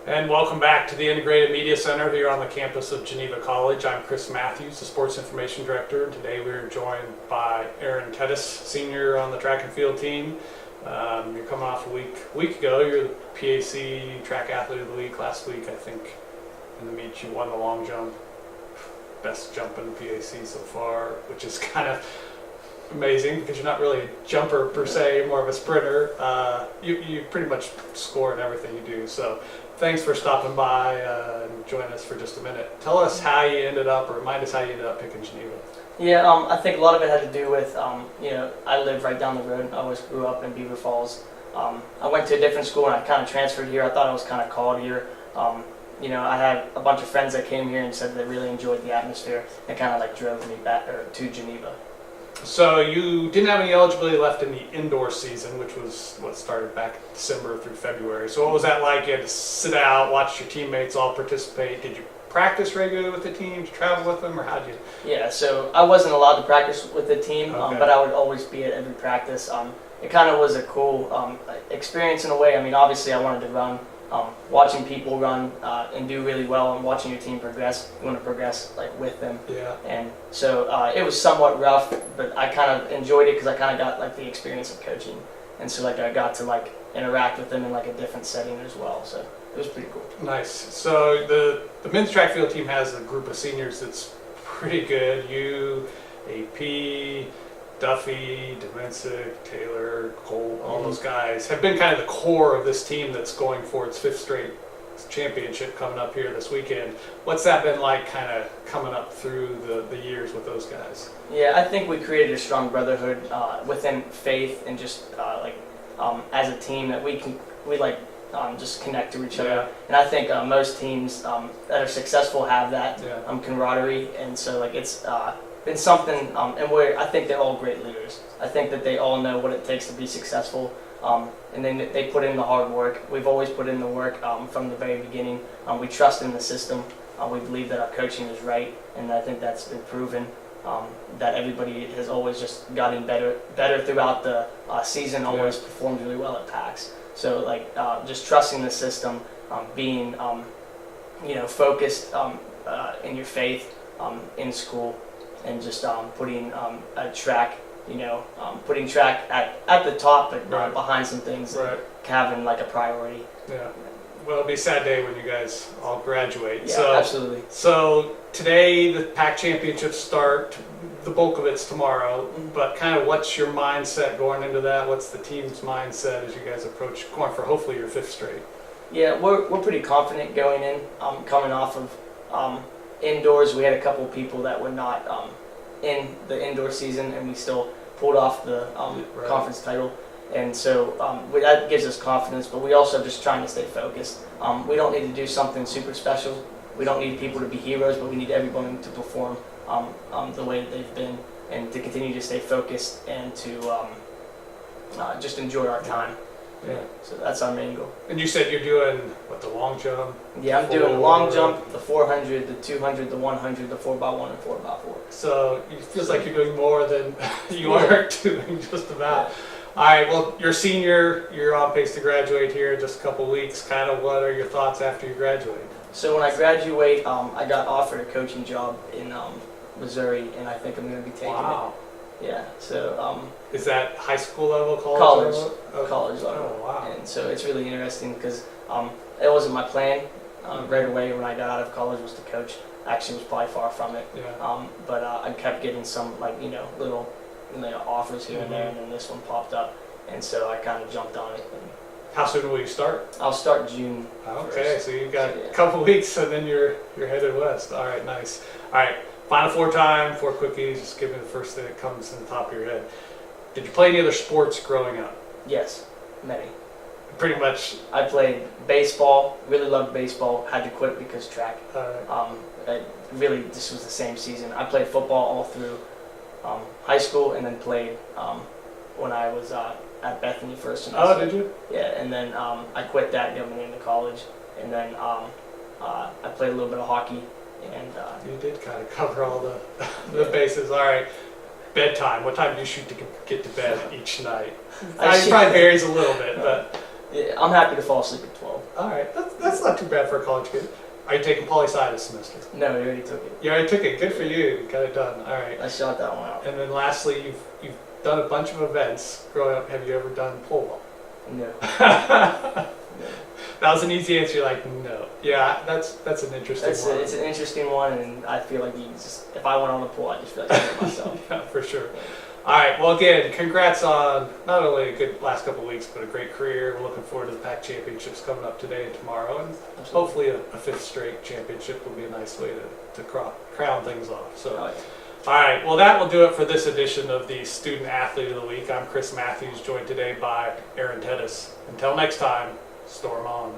And welcome back to the Integrated Media Center here on the campus of Geneva College. I'm Chris Matthews, the Sports Information Director, and today we're joined by Tedys, senior on the track and field team. You're coming off a week ago. You're the PAC Track Athlete of the Week last week, I think. In the meet, you won the long jump. Best jump in the PAC so far, which is kind of amazing because you're not really a jumper per se, you're more of a sprinter. You pretty much score in everything you do. So thanks for stopping by and joining us for just a minute. Tell us how you ended up, or remind us how you ended up picking Geneva. Yeah, I think a lot of it had to do with, I live right down the road. I always grew up in Beaver Falls. I went to a different school and I kind of transferred here. I thought I was kind of called here. I had a bunch of friends that came here and said they really enjoyed the atmosphere and kind of like drove me back to Geneva. So you didn't have any eligibility left in the indoor season, which was what started back December through February. So what was that like? You had to sit out, watch your teammates all participate. Did you practice regularly with the team? Did you travel with them, or how'd you? Yeah, so I wasn't allowed to practice with the team, Okay. but I would always be at every practice. It kind of was a cool experience in a way. I mean, obviously I wanted to run. Watching people run and do really well and watching your team progress, you want to progress like with them. Yeah. And so it was somewhat rough, but I kind of enjoyed it because I kind of got like the experience of coaching. And so like I got to like interact with them in like a different setting as well. So it was pretty cool. Nice. So the men's track field team has a group of seniors that's pretty good. You, AP, Duffy, Demensic, Taylor, Cole, all those guys have been kind of the core of this team that's going for its fifth straight championship coming up here this weekend. What's that been like kind of coming up through the years with those guys? Yeah, I think we created a strong brotherhood within faith and just as a team that we just connect to each other. And I think most teams that are successful have that camaraderie, and so like it's been something, and I think they're all great leaders. I think that they all know what it takes to be successful, and then they put in the hard work. We've always put in the work from the very beginning. We trust in the system. We believe that our coaching is right, and I think that's been proven. That everybody has always just gotten better throughout the season. Always performed really well at PACs. So like just trusting the system, being focused in your faith in school. And just putting a track, putting track at the top, but behind some things, having like a priority. Yeah. Well, it'll be a sad day when you guys all graduate. Yeah, absolutely. So today the PAC championships start. The bulk of it's tomorrow. But kind of what's your mindset going into that? What's the team's mindset as you guys approach going for hopefully your fifth straight? Yeah, we're pretty confident going in. Coming off of indoors, we had a couple people that were not in the indoor season, and we still pulled off the conference title. And so that gives us confidence, but we also just trying to stay focused. We don't need to do something super special. We don't need people to be heroes, but we need everyone to perform the way that they've been, and to continue to stay focused and to just enjoy our time. Yeah. So that's our main goal. And you said you're doing, the long jump? Yeah, I'm doing the long jump, the 400, the 200, the 100, the 4x1, and 4x4. So it feels like you're doing more than you are doing just about. Yeah. All right, well, you're a senior, you're on pace to graduate here in just a couple weeks. Kind of what are your thoughts after you graduate? So when I graduate, I got offered a coaching job in Missouri, and I think I'm going to be taking it. Yeah, so... is that high school level, college level? Oh, college level. Oh, wow. And so it's really interesting because it wasn't my plan right away when I got out of college was to coach. Actually, was probably far from it. Yeah. But I kept getting some little offers here and there, and then this one popped up, and so I kind of jumped on it. How soon will you start? I'll start June. Okay, 1st. so you've got a couple weeks, and then you're headed west. All right, nice. All right, Final Four time, 4 quickies. Just give me the first thing that comes in the top of your head. Did you play any other sports growing up? Yes, many. Pretty much. I played baseball. Really loved baseball. Had to quit because track. This was the same season. I played football all through high schoh, and then played when I was at Bethany first semester. Oh, did you? Yeah, and then I quit that going into college, and then I played a little bit of hockey. And you did kind of cover all the bases. All right. Bedtime. What time do you shoot to get to bed each night? It probably varies a little bit, but Yeah, I'm happy to fall asleep at 12. All right, that's not too bad for a college kid. Are you taking poli-sci this semester? No, I already took it. You already took it. Good for you. Got it done. All right. I shot that one out. And then lastly, you've done a bunch of events growing up. Have you ever done pole vault? No. That was an easy answer. You're like, no. Yeah, that's an interesting one. It's an interesting one, and I feel like if I went on the pool, I just feel like I did it myself. Yeah, for sure. All right. Well, again, congrats on not only a good last couple of weeks, but a great career. We're looking forward to the PAC championships coming up today and tomorrow, and hopefully a fifth straight championship will be a nice way to crown things off. So. Oh, yeah. All right, well, that will do it for this edition of the Student Athlete of the Week. I'm Chris Matthews, joined today by Aaron Tedys. Until next time, storm on.